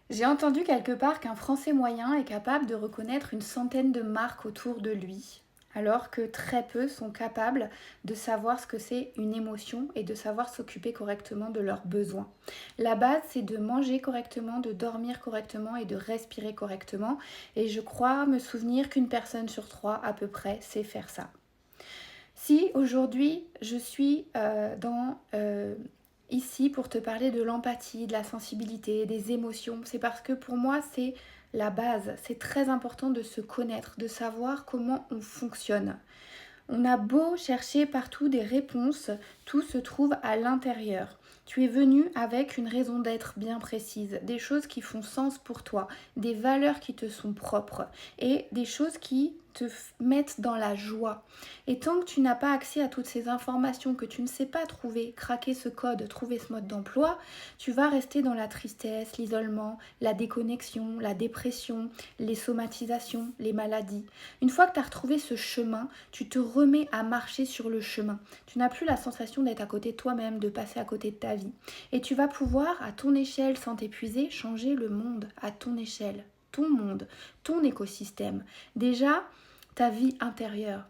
J'ai entendu quelque part qu'un Français moyen est capable de reconnaître une centaine de marques autour de lui, alors que très peu sont capables de savoir ce que c'est une émotion et de savoir s'occuper correctement de leurs besoins. La base, c'est de manger correctement, de dormir correctement et de respirer correctement. Et je crois me souvenir qu'une personne sur trois à peu près sait faire ça. Si aujourd'hui je suis ici pour te parler de l'empathie, de la sensibilité, des émotions, c'est parce que pour moi c'est la base. C'est très important de se connaître, de savoir comment on fonctionne. On a beau chercher partout des réponses, tout se trouve à l'intérieur. Tu es venu avec une raison d'être bien précise, des choses qui font sens pour toi, des valeurs qui te sont propres et des choses qui te mettent dans la joie. Et tant que tu n'as pas accès à toutes ces informations, que tu ne sais pas trouver, craquer ce code, trouver ce mode d'emploi, tu vas rester dans la tristesse, l'isolement, la déconnexion, la dépression, les somatisations, les maladies. Une fois que tu as retrouvé ce chemin, tu te remets à marcher sur le chemin. Tu n'as plus la sensation d'être à côté de toi-même, de passer à côté de ta vie. Et tu vas pouvoir, à ton échelle, sans t'épuiser, changer le monde à ton échelle, ton monde, ton écosystème. Déjà, ta vie intérieure.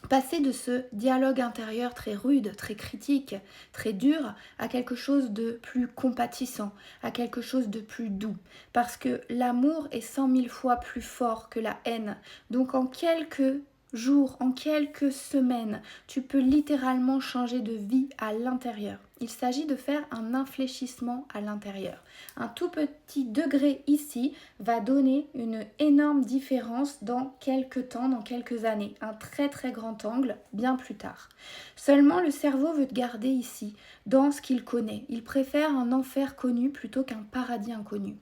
Passer de ce dialogue intérieur très rude, très critique, très dur, à quelque chose de plus compatissant, à quelque chose de plus doux. Parce que l'amour est 100 000 fois plus fort que la haine. Donc en quelques jours, en quelques semaines, tu peux littéralement changer de vie à l'intérieur. Il s'agit de faire un infléchissement à l'intérieur. Un tout petit degré ici va donner une énorme différence dans quelques temps, dans quelques années. Un très très grand angle bien plus tard. Seulement le cerveau veut te garder ici, dans ce qu'il connaît. Il préfère un enfer connu plutôt qu'un paradis inconnu.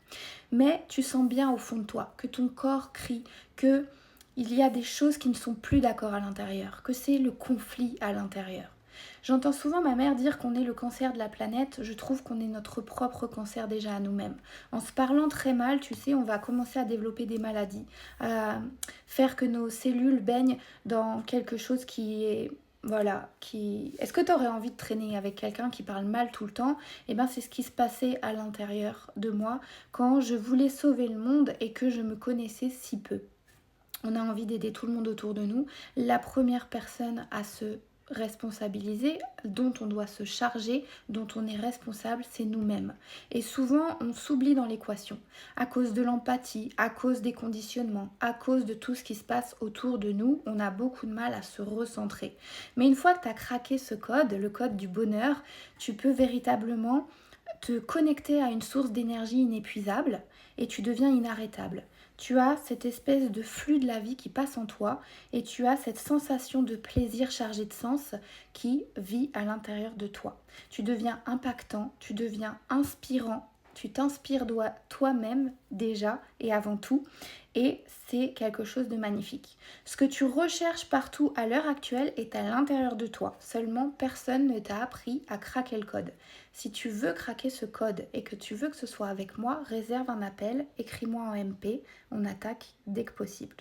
Mais tu sens bien au fond de toi que ton corps crie, que il y a des choses qui ne sont plus d'accord à l'intérieur, que c'est le conflit à l'intérieur. J'entends souvent ma mère dire qu'on est le cancer de la planète, je trouve qu'on est notre propre cancer déjà à nous-mêmes. En se parlant très mal, tu sais, on va commencer à développer des maladies, à faire que nos cellules baignent dans quelque chose qui est... Voilà, qui... Est-ce que tu aurais envie de traîner avec quelqu'un qui parle mal tout le temps? Eh bien, c'est ce qui se passait à l'intérieur de moi quand je voulais sauver le monde et que je me connaissais si peu. On a envie d'aider tout le monde autour de nous. La première personne à se responsabiliser, dont on doit se charger, dont on est responsable, c'est nous-mêmes. Et souvent, on s'oublie dans l'équation, à cause de l'empathie, à cause des conditionnements, à cause de tout ce qui se passe autour de nous, on a beaucoup de mal à se recentrer. Mais une fois que tu as craqué ce code, le code du bonheur, tu peux véritablement te connecter à une source d'énergie inépuisable et tu deviens inarrêtable. Tu as cette espèce de flux de la vie qui passe en toi et tu as cette sensation de plaisir chargé de sens qui vit à l'intérieur de toi. Tu deviens impactant, tu deviens inspirant, tu t'inspires toi-même déjà et avant tout et c'est quelque chose de magnifique. Ce que tu recherches partout à l'heure actuelle est à l'intérieur de toi. Seulement, personne ne t'a appris à craquer le code. Si tu veux craquer ce code et que tu veux que ce soit avec moi, réserve un appel, écris-moi en MP, on attaque dès que possible.